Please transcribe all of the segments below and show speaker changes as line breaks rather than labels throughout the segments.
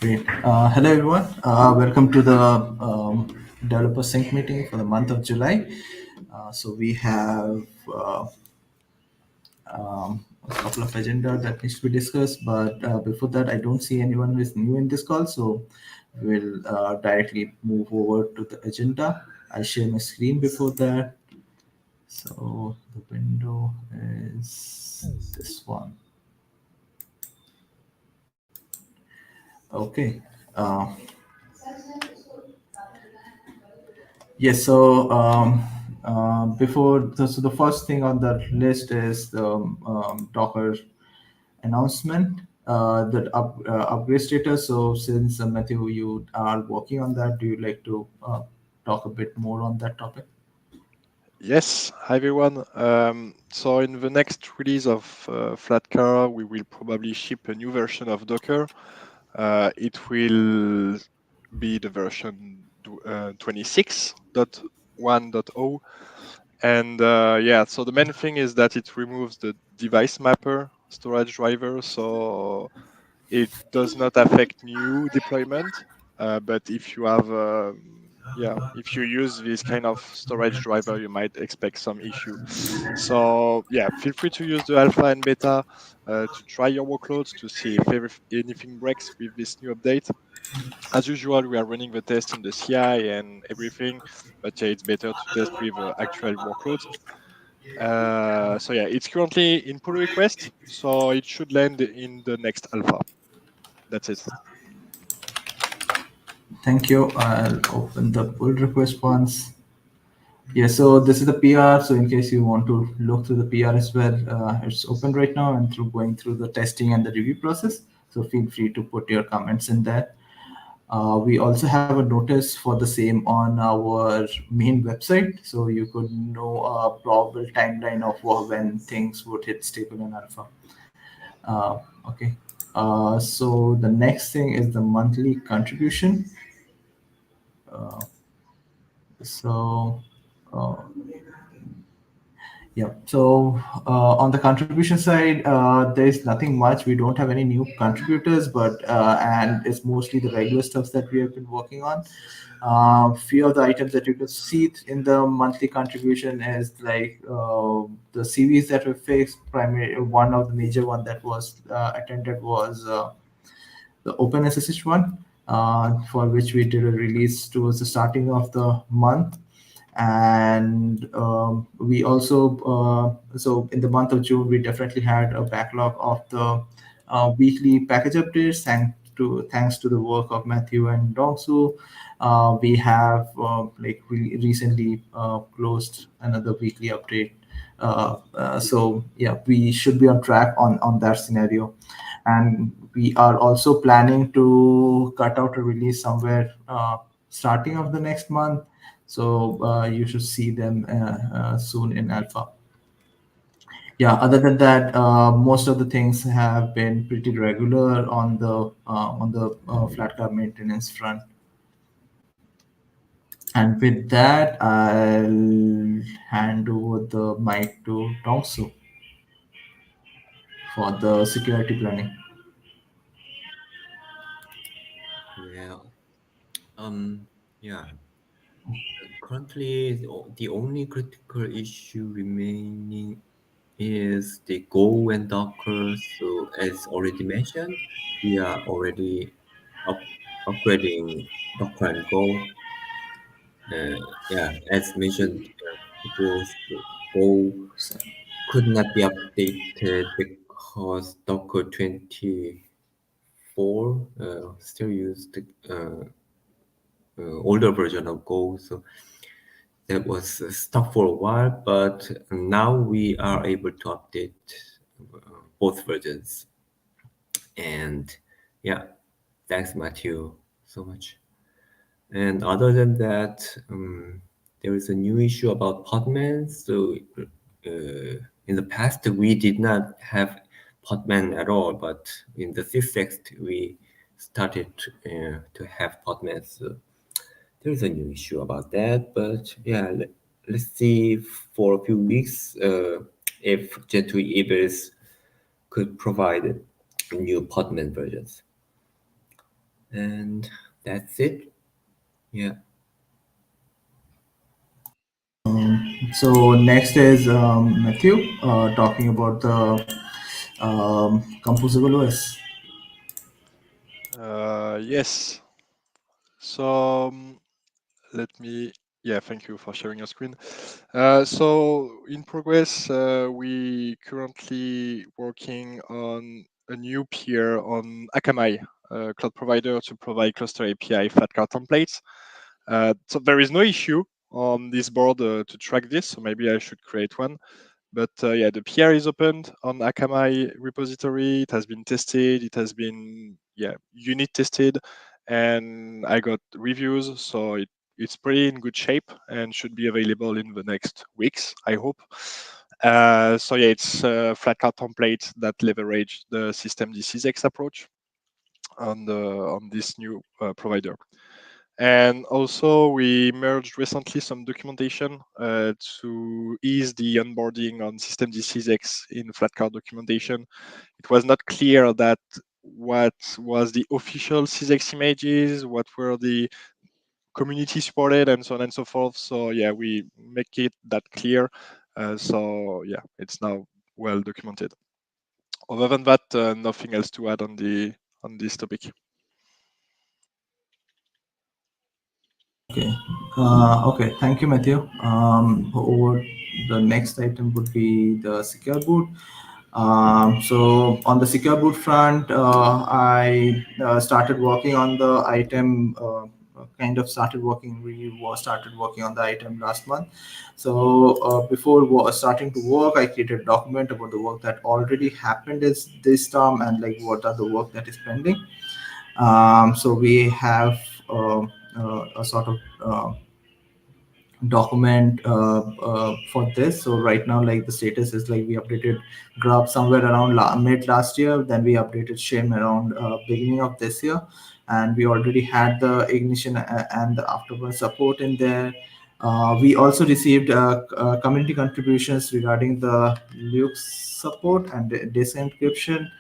Great. Hello, everyone. Welcome to the Developer Sync meeting for the month of July. So we have a couple of agenda that needs to be discussed, but before that, I don't see anyone who is new in this call, so we'll directly move over to the agenda. I'll share my screen before that. So the window is this one. Okay. Uh, Yes, so so the first thing on the list is the Docker announcement, upgrade status. So since Matthew, you are working on that, do you like to talk a bit more on that topic?
Yes, hi everyone. So in the next release of Flatcar, we will probably ship a new version of Docker. It will be the version 26.1.0. And yeah, so the main thing is that it removes the device mapper storage driver. So it does not affect new deployment. But if you have if you use this kind of storage driver, you might expect some issue. So yeah, feel free to use the alpha and beta to try your workloads to see if anything breaks with this new update. As usual, we are running the test in the CI and everything, but yeah, it's better to test with actual workloads. So yeah, it's currently in pull request, so it should land in the next alpha. That's it.
Thank you. I'll open the pull request once. Yeah, so this is the PR. So in case you want to look through the PR as well, it's open right now and through going through the testing and the review process. So feel free to put your comments in there. We also have a notice for the same on our main website, so you could know a probable timeline of when things would hit stable and alpha. Okay. So the next thing is the monthly contribution. Uh, so uh, Yeah. So on the contribution side, there is nothing much. We don't have any new contributors, but and it's mostly the regular stuff that we have been working on. Few of the items that you could see in the monthly contribution is like the CVs that were fixed. Primary one of the major one that was attended was the OpenSSH one, for which we did a release towards the starting of the month. And we also, so in the month of June, we definitely had a backlog of the weekly package updates. Thanks to the work of Matthew and Dongsu, we have we recently closed another weekly update. So yeah, we should be on track on that scenario, and we are also planning to cut out a release somewhere starting of the next month, so you should see them soon in alpha. Yeah, other than that, most of the things have been pretty regular on the Flatcar maintenance front. And with that, I'll hand over the mic to Tongsu for the security planning.
Well, yeah. Currently, the only critical issue remaining is the Go and Docker. So, as already mentioned, we are already up, upgrading Docker and Go. Yeah, as mentioned before, so Go
So,
could not be updated because Docker 24 still used older version of Go. So that was stuck for a while, but now we are able to update both versions. And yeah, thanks, Matthew, so much. And other than that, there is a new issue about Podman. So in the past, we did not have Podman at all, but in the 6th, we started to have Podman. So there's a new issue about that, but yeah, let's see for a few weeks if Gentoo Evers could provide new Podman versions. And that's it. Yeah.
So next is Matthew talking about the composable OS.
Yes. So let me. Yeah, thank you for sharing your screen. So in progress, we currently working on a new peer on Akamai, cloud provider to provide cluster API Flatcar templates. So there is no issue on this board to track this. So maybe I should create one. But yeah, the PR is opened on Akamai repository. It has been tested. It has been unit tested, and I got reviews. So it's pretty in good shape and should be available in the next weeks, I hope. So yeah, it's Flatcar templates that leverage the system DCX approach on this new provider. And also, we merged recently some documentation to ease the onboarding on system DCX in Flatcar documentation. It was not clear that what was the official CZX images, what were the community supported, and so on and so forth. So yeah, we make it that clear. So yeah, it's now well documented. Other than that, nothing else to add on this topic.
Okay. Okay. Thank you, Matthew. Over the next item would be the secure boot. So on the secure boot front, I started working on the item. Kind of started working. Started working on the item last month. So before starting to work, I created a document about the work that already happened is this term and like what are the work that is pending. So we have a sort of document for this. So right now, like the status is like we updated Grub somewhere around mid last year. Then we updated Shim around beginning of this year, and we already had the ignition and the afterburn support in there. We also received community contributions regarding the Luke support and disk encryption.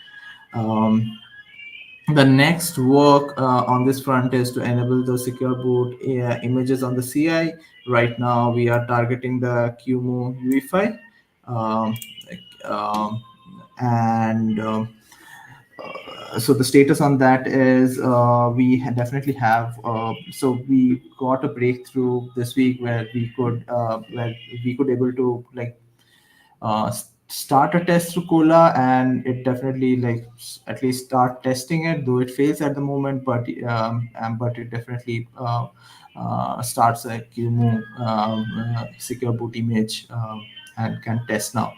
Um, the next work on this front is to enable the secure boot images on the CI. Right now, we are targeting the QMO UEFI. Um, like, and So the status on that is definitely have. So we got a breakthrough this week where we could able to like start a test through Cola, and it definitely like at least start testing it, though it fails at the moment, but it definitely starts a QMO secure boot image and can test now.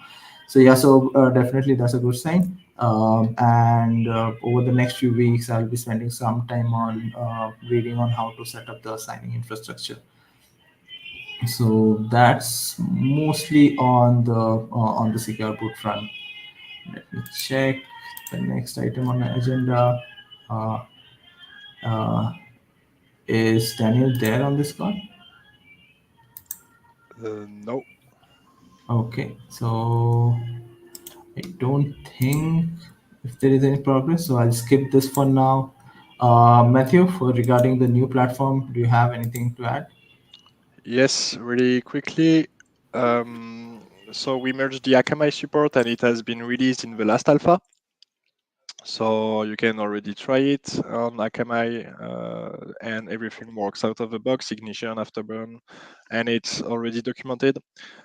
So yeah, so definitely that's a good sign. And over the next few weeks, I'll be spending some time on reading on how to set up the signing infrastructure. So that's mostly on the secure boot front. Let me check the next item on the agenda. Uh, uh, is Daniel there on this call?
No.
Okay, so I don't think if there is any progress, so I'll skip this for now. Matthew, for regarding the new platform, do you have anything to add?
Yes, really quickly. So we merged the Akamai support and it has been released in the last alpha. So you can already try it on Akamai and everything works out of the box, ignition, afterburn, and it's already documented.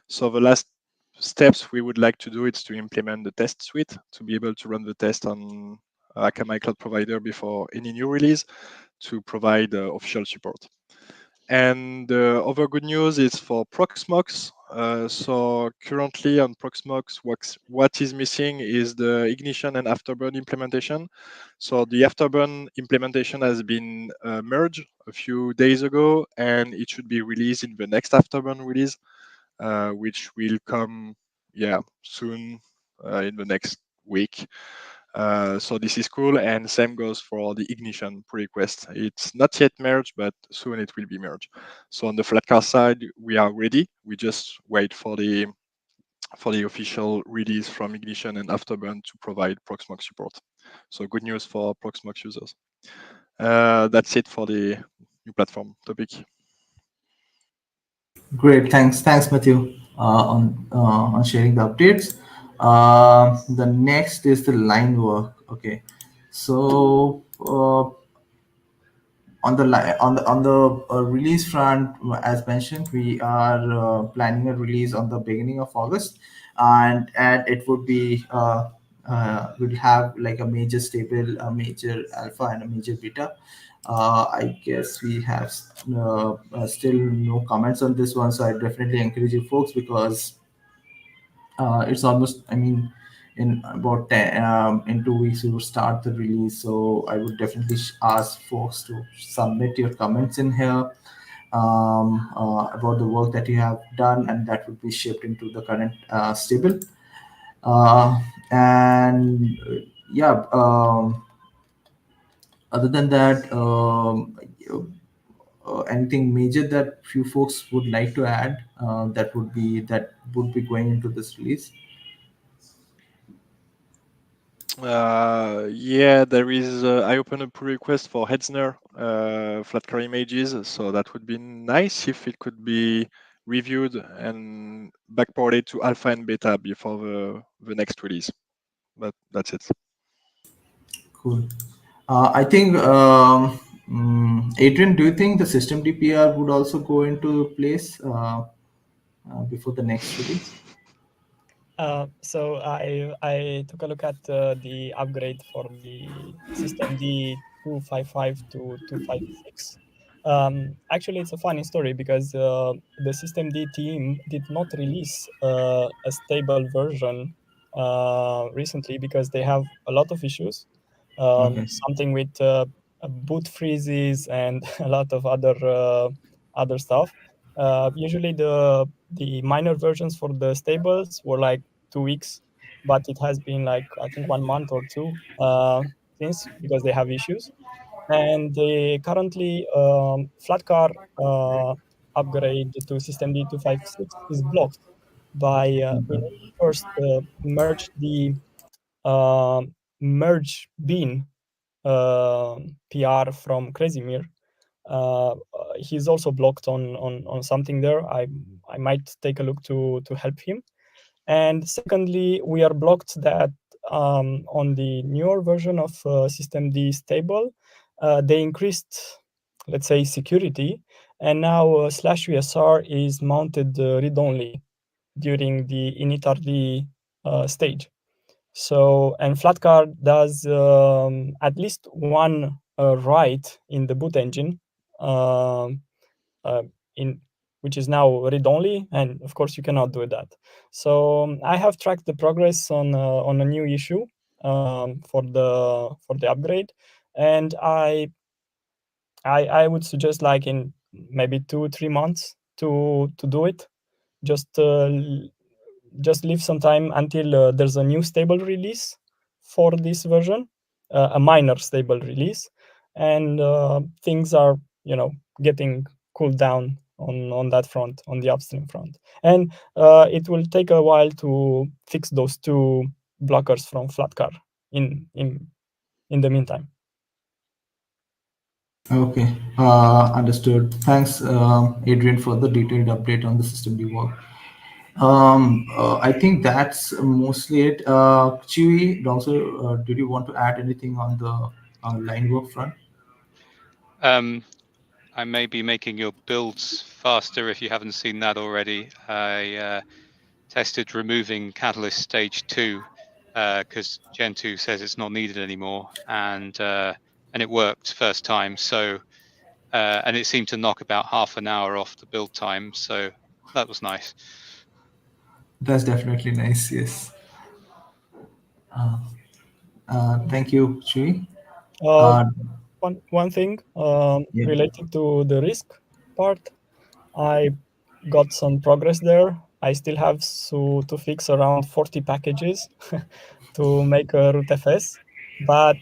So the last steps we would like to do is to implement the test suite to be able to run the test on Akamai Cloud Provider before any new release to provide official support. And the other good news is for Proxmox. So currently on Proxmox, what is missing is the ignition and afterburn implementation. So the afterburn implementation has been merged a few days ago, and it should be released in the next afterburn release, which will come, yeah, soon in the next week. So this is cool, and same goes for the ignition pull request. It's not yet merged, but soon it will be merged. So on the Flatcar side, we are ready. We just wait for the official release from ignition and afterburn to provide Proxmox support. So good news for Proxmox users. That's it for the new platform topic.
Great, thanks, Matthew, on sharing the updates. The next is the line work. Okay, so on the release front, as mentioned, we are planning a release on the beginning of August, and it would be we'll have like a major stable, a major alpha, and a major beta. I guess we have still no comments on this one, so I definitely encourage you folks, because it's almost, I mean, in about 10, in 2 weeks we will start the release. So I would definitely ask folks to submit your comments in here, about the work that you have done, and that would be shipped into the current stable. And yeah, other than that, anything major that few folks would like to add, that would be going into this release?
Yeah, there is. I opened a pull request for Hetzner Flatcar images, so that would be nice if it could be reviewed and backported to alpha and beta before the next release. But that's it.
Cool. I think, Adrian, do you think the system DPR would also go into place before the next release?
So I took a look at the upgrade for the system D 255 to 256. Actually, it's a funny story because the system D team did not release a stable version recently because they have a lot of issues.
Okay.
Something with boot freezes and a lot of other stuff. Usually the minor versions for the stables were like 2 weeks, but it has been like I think 1 month or two since because they have issues. And they currently Flatcar upgrade to system D256 is blocked by we need to first merge the uh, merge bin PR from Krasimir. He's also blocked on something there. I might take a look to help him. And secondly, we are blocked that on the newer version of System D stable, they increased, let's say, security, and now /USR is mounted read-only during the initrd stage. So, and Flatcar does at least one write in the boot engine, um, uh, in which is now read only, and of course you cannot do that. So I have tracked the progress on a new issue for the upgrade, and I would suggest like in maybe 2-3 months to do it. Just just leave some time until there's a new stable release for this version, a minor stable release, and things are getting cooled down on that front, on the upstream front, and it will take a while to fix those two blockers from Flatcar in the meantime.
Okay, understood. Thanks, Adrian, for the detailed update on the system debug. I think that's mostly it. Chewy, also, did you want to add anything on the line work front?
Um, I may be making your builds faster if you haven't seen that already. I tested removing Catalyst Stage 2 because Gen 2 says it's not needed anymore, and it worked first time. So and it seemed to knock about half an hour off the build time. So that was nice.
That's definitely nice. Yes. Thank you, Chewy.
Uh,
Uh,
one thing
yeah.
related to the risk part, I got some progress there. I still have to fix around 40 packages to make a rootfs, but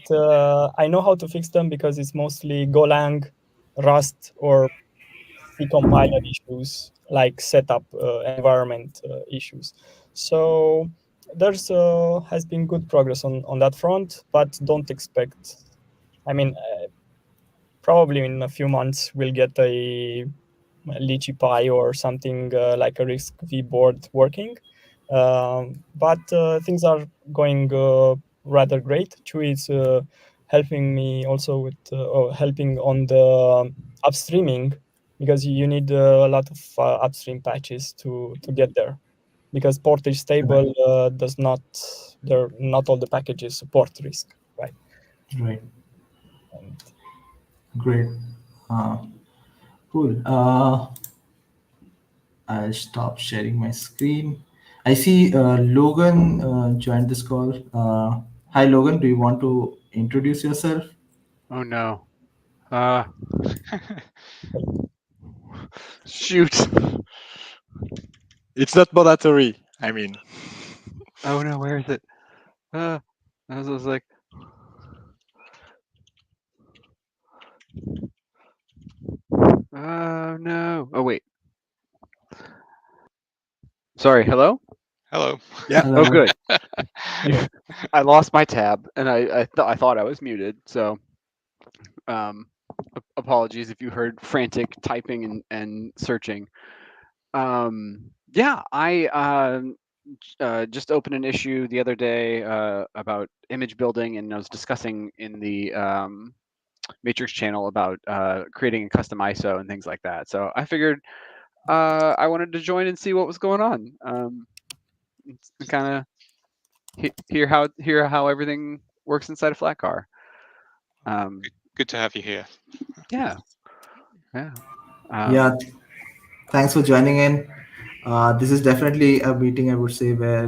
I know how to fix them because it's mostly Golang, Rust, or C compiler issues like setup environment issues. So there's has been good progress on that front, but don't expect. I mean, probably in a few months we'll get a Lychee Pie or something like a Risk V board working. But things are going rather great. Chewy is helping me also with helping on the upstreaming, because you need a lot of upstream patches to get there, because Portage stable does not, there not all the packages support Risk, right?
Right.
And
Great. Uh, cool. I'll stop sharing my screen. I see Logan joined this call. Hi, Logan. Do you want to introduce yourself?
Oh no. Shoot.
It's not mandatory. I mean,
Oh no, where is it? I was like, oh no. Oh wait. Sorry, hello?
Hello.
yeah.
Oh
Hello.
good. I lost my tab and I thought I was muted, so apologies if you heard frantic typing and searching. Yeah, I just opened an issue the other day about image building, and I was discussing in the Matrix channel about creating a custom ISO and things like that. So I figured I wanted to join and see what was going on. Kind of hear how everything works inside a Flatcar.
Good to have you here.
Yeah, yeah.
Yeah. Thanks for joining in. This is definitely a meeting, I would say, where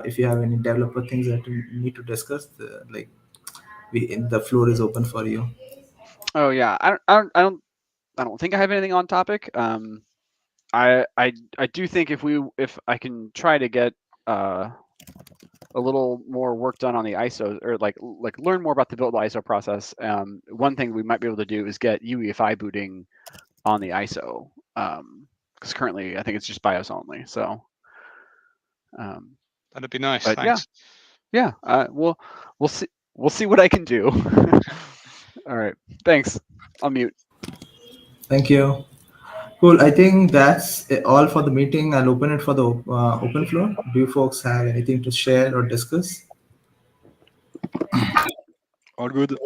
if you have any developer things that you need to discuss, the floor is open for you.
Oh yeah. I don't think I have anything on topic. I do think if I can try to get a little more work done on the ISO, or like learn more about the build ISO process. One thing we might be able to do is get UEFI booting on the ISO, because currently I think it's just BIOS only. So,
That'd be nice.
but
Thanks.
yeah. We'll see what I can do. All right. Thanks. I'll mute.
Thank you. Cool. I think that's all for the meeting. I'll open it for the open floor. Do you folks have anything to share or discuss?
All good.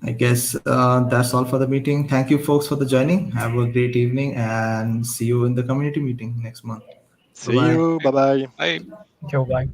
I guess that's all for the meeting. Thank you, folks, for the joining. Have a great evening and see you in the community meeting next month. Bye
See
bye.
you. Bye bye.
Bye.
thank you, bye.